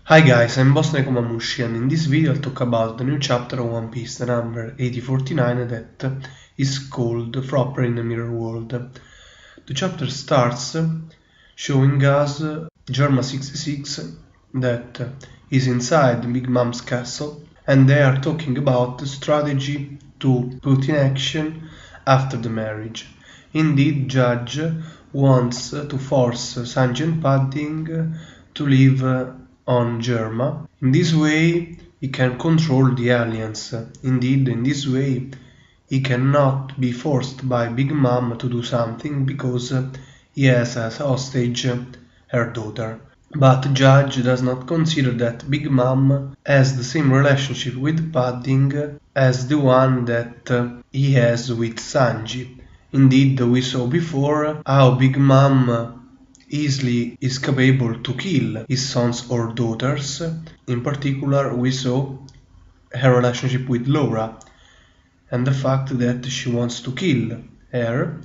Hi guys, I'm Boss Nekomamushi, and in this video I'll talk about the new chapter of One Piece, the number 8049, that is called Proper in the Mirror World. The chapter starts showing us Germa 66 that is inside Big Mom's castle, and they are talking about the strategy to put in action after the marriage. Indeed, Judge wants to force Sanji and Padding to live on Germa. In this way, he can control the aliens. Indeed, in this way, he cannot be forced by Big Mom to do something because he has as hostage her daughter. But Judge does not consider that Big Mom has the same relationship with Padding as the one that he has with Sanji. Indeed, we saw before how Big Mom easily is capable to kill his sons or daughters. In particular, we saw her relationship with Laura and the fact that she wants to kill her.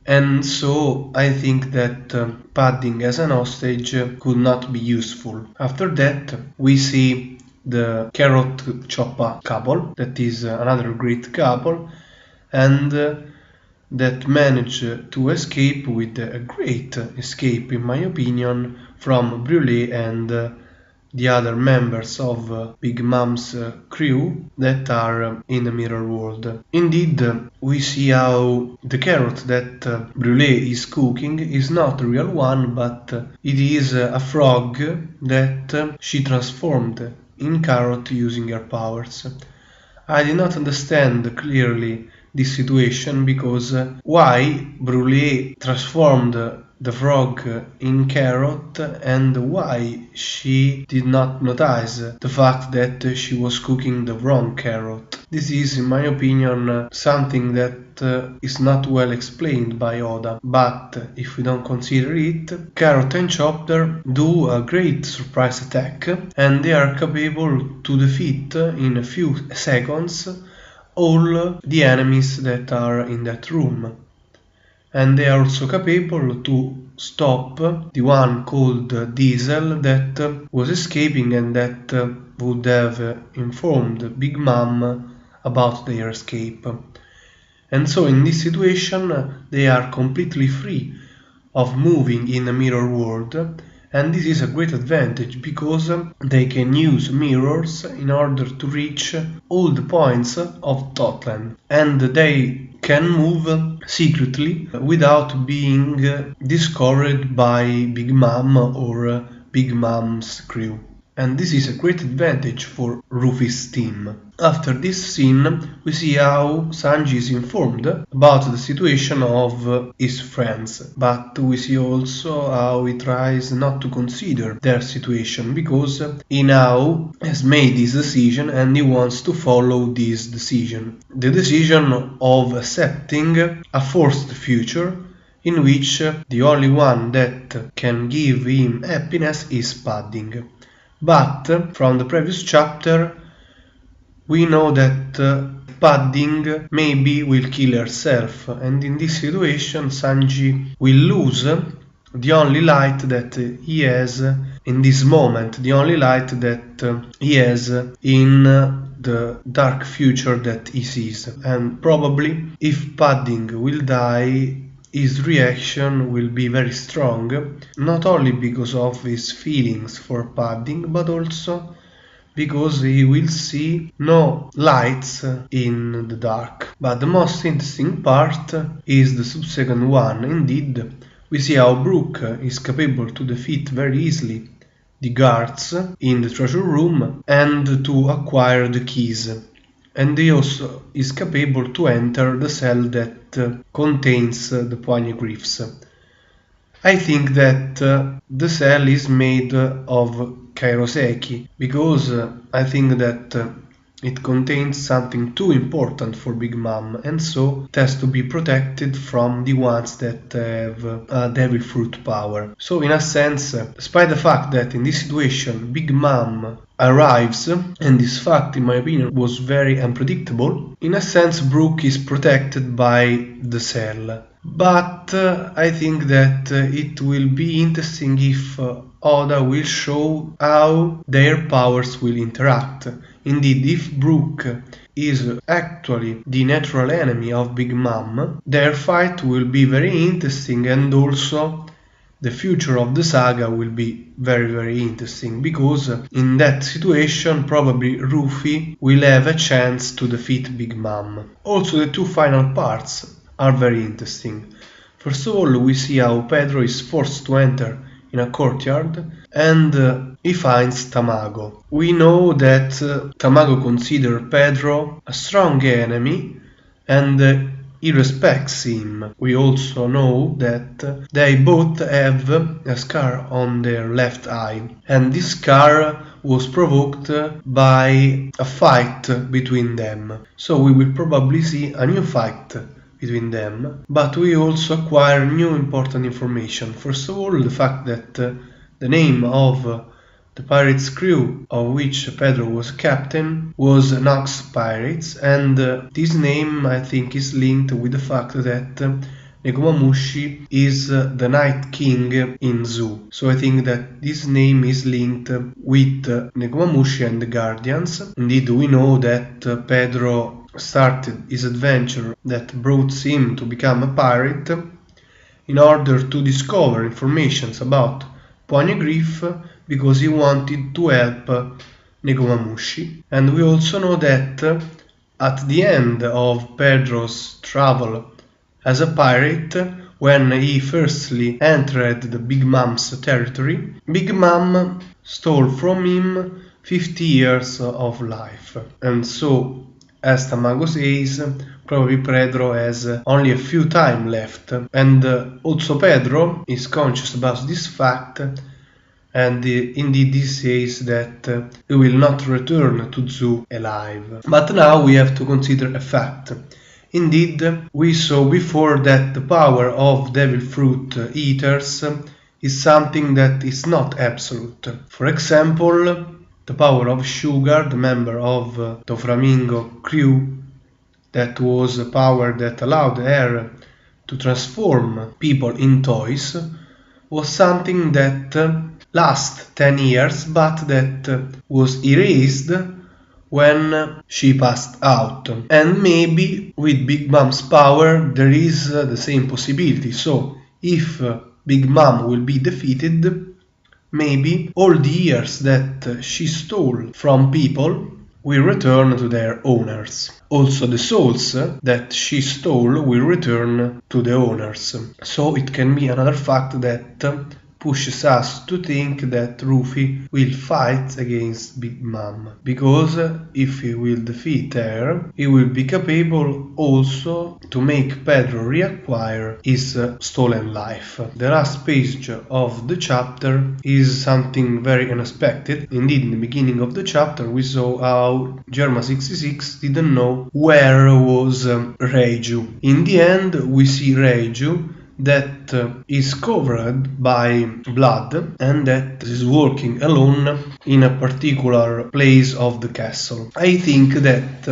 And so I think that Padding as an hostage could not be useful. After that, we see the Carrot Choppa couple, that is another great couple, and that managed to escape with a great escape, in my opinion, from Brûlé and the other members of Big Mom's crew that are in the mirror world. Indeed, we see how the carrot that Brûlé is cooking is not a real one, but it is a frog that she transformed in carrot using her powers. I did not understand clearly this situation because why Brûlé transformed the frog in carrot and why she did not notice the fact that she was cooking the wrong carrot. This is, in my opinion, something that is not well explained by Oda, but if we don't consider it, Carrot and Chopper do a great surprise attack and they are capable to defeat in a few seconds all the enemies that are in that room. And they are also capable to stop the one called Diesel that was escaping and that would have informed Big Mom about their escape. And so in this situation they are completely free of moving in the mirror world, and this is a great advantage because they can use mirrors in order to reach all the points of Totland, and they can move secretly without being discovered by Big Mom or Big Mom's crew. And this is a great advantage for Rufy's team. After this scene, we see how Sanji is informed about the situation of his friends, but we see also how he tries not to consider their situation because he now has made his decision and he wants to follow this decision. The decision of accepting a forced future in which the only one that can give him happiness is Padding. But from the previous chapter, we know that Padding maybe will kill herself, and in this situation Sanji will lose the only light that he has in this moment, the only light that he has in the dark future that he sees. And probably if Padding will die, his reaction will be very strong, not only because of his feelings for Padding, but also because he will see no lights in the dark. But the most interesting part is the subsequent one. Indeed, we see how Brook is capable to defeat very easily the guards in the treasure room and to acquire the keys. And he also is capable to enter the cell that contains the poneglyphs. I think that the cell is made of kairoseki because I think that it contains something too important for Big Mom, and so it has to be protected from the ones that have devil fruit power. So in a sense, despite the fact that in this situation Big Mom arrives, and this fact in my opinion was very unpredictable, in a sense Brook is protected by the cell. But I think that it will be interesting if Oda will show how their powers will interact. Indeed, if Brook is actually the natural enemy of Big Mom, their fight will be very interesting, and also the future of the saga will be very interesting, because in that situation probably Rufy will have a chance to defeat Big Mom. Also, the two final parts are very interesting. First of all, we see how Pedro is forced to enter in a courtyard, and he finds Tamago. We know that Tamago considers Pedro a strong enemy, and he respects him. We also know that they both have a scar on their left eye, and this scar was provoked by a fight between them. So we will probably see a new fight between them, but we also acquire new important information. First of all, the fact that the name of the pirates' crew, of which Pedro was captain, was Nox Pirates, and this name I think is linked with the fact that Nekomamushi is the Night King in Zoo. So I think that this name is linked with Nekomamushi and the Guardians. Indeed, we know that Pedro started his adventure that brought him to become a pirate in order to discover information about Poneglyph, because he wanted to help Nekomamushi. And we also know that at the end of Pedro's travel as a pirate, when he firstly entered the Big Mom's territory, Big Mom stole from him 50 years of life. And so, as Tamago says, probably Pedro has only a few time left. And also Pedro is conscious about this fact, and indeed he says that he will not return to Zoo alive. But now we have to consider a fact. Indeed, we saw before that the power of devil fruit eaters is something that is not absolute. For example, the power of Sugar, the member of the Flamingo crew, that was a power that allowed her to transform people in toys, was something that lasted 10 years, but that was erased when she passed out. And maybe with Big Mom's power there is the same possibility. So if Big Mom will be defeated, maybe all the years that she stole from people will return to their owners. Also the souls that she stole will return to the owners. So it can be another fact that pushes us to think that Rufy will fight against Big Mom, because if he will defeat her, he will be capable also to make Pedro reacquire his stolen life. The last page of the chapter is something very unexpected. Indeed, in the beginning of the chapter we saw how Germa 66 didn't know where was Reiju. In the end we see Reiju that is covered by blood and that is walking alone in a particular place of the castle. I think that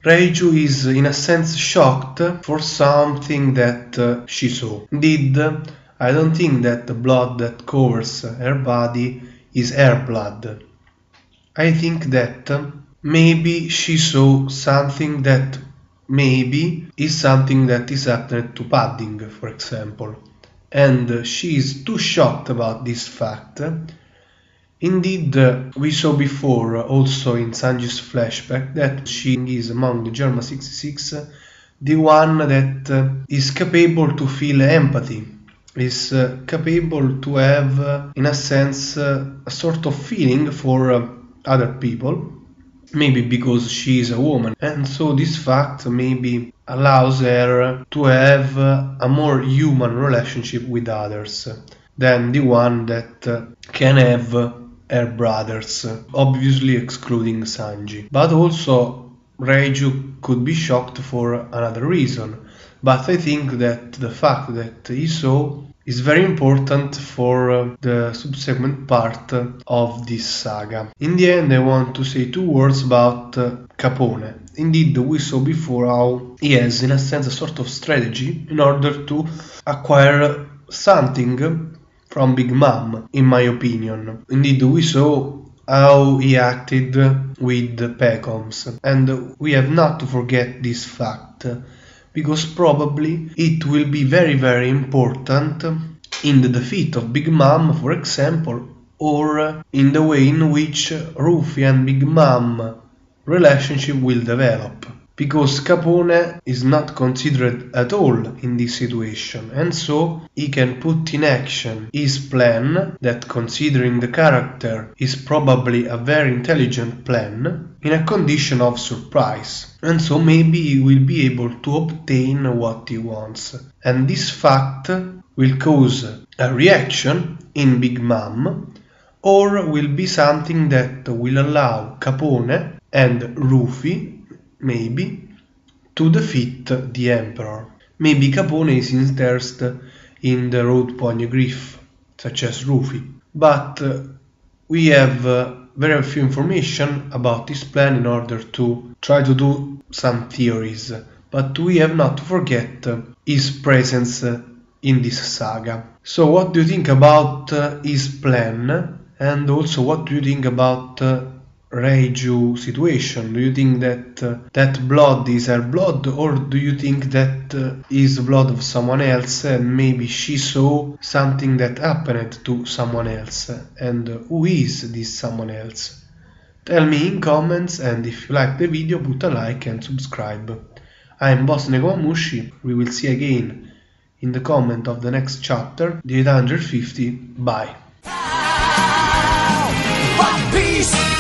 Reiju is in a sense shocked for something that she saw. Indeed, I don't think that the blood that covers her body is her blood. I think that maybe she saw something that maybe is something that is happening to Padding, for example, and she is too shocked about this fact. Indeed, we saw before, also in Sanji's flashback, that she is among the Germa 66 the one that is capable to feel empathy, is capable to have, in a sense, a sort of feeling for other people. Maybe because she is a woman, and so this fact maybe allows her to have a more human relationship with others than the one that can have her brothers, obviously excluding Sanji. But also Reiju could be shocked for another reason, but I think that the fact that he saw is very important for the subsequent part of this saga. In the end, I want to say two words about Capone. Indeed, we saw before how he has, in a sense, a sort of strategy in order to acquire something from Big Mom, in my opinion. Indeed, we saw how he acted with Pecoms, and we have not to forget this fact, because probably it will be very very important in the defeat of Big Mom, for example, or in the way in which Rufy and Big Mom relationship will develop, because Capone is not considered at all in this situation, and so he can put in action his plan that, considering the character, is probably a very intelligent plan, in a condition of surprise, and so maybe he will be able to obtain what he wants, and this fact will cause a reaction in Big Mom, or will be something that will allow Capone and Rufy maybe to defeat the Emperor. Maybe Capone is interested in the road Poneglyph, such as Rufy, but we have very few information about this plan in order to try to do some theories, but we have not to forget his presence in this saga. So what do you think about his plan, and also what do you think about Reiju situation? Do you think that that blood is her blood, or do you think that is blood of someone else, and maybe she saw something that happened to someone else, and who is this someone else? Tell me in comments, and if you like the video, put a like and subscribe. I am Boss Nekomamushi. We will see again in the comment of the next chapter, the 850. Bye. Peace.